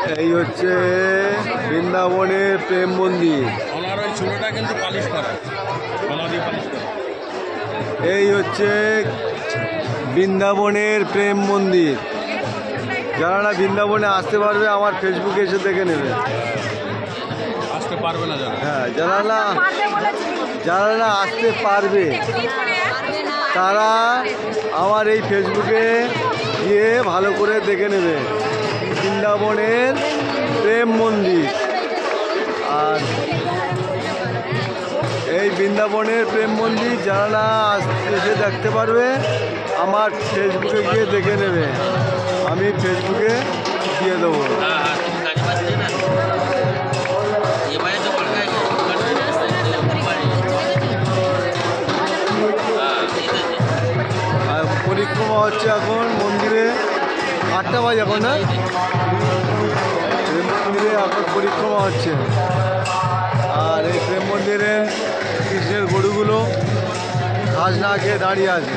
এই হচ্ছে বৃন্দাবনের প্রেম মন্দির। এই হচ্ছে বৃন্দাবনের প্রেম মন্দির। যারা না বৃন্দাবনে আসতে পারবে আমার ফেসবুকে এসে দেখে নেবে। আসতে পারবে না যারা, হ্যাঁ, যারা না আসতে পারবে তারা আমার এই ফেসবুকে গিয়ে ভালো করে দেখে নেবে বৃন্দাবনের প্রেম মন্দির। আর এই বৃন্দাবনের প্রেম মন্দির যারা না এসে দেখতে পারবে আমার ফেসবুকে গিয়ে দেখে নেবে, আমি ফেসবুকে দিয়ে দেবো। আর পরিক্রমা হচ্ছে এখন মন্দিরে, 8টা বাজে এখন, না প্রেম মন্দিরে এখন পরিক্রমা হচ্ছে। আর এই প্রেম মন্দিরে কৃষ্ণের গরুগুলো ঘাস না খেয়ে দাঁড়িয়ে আছে।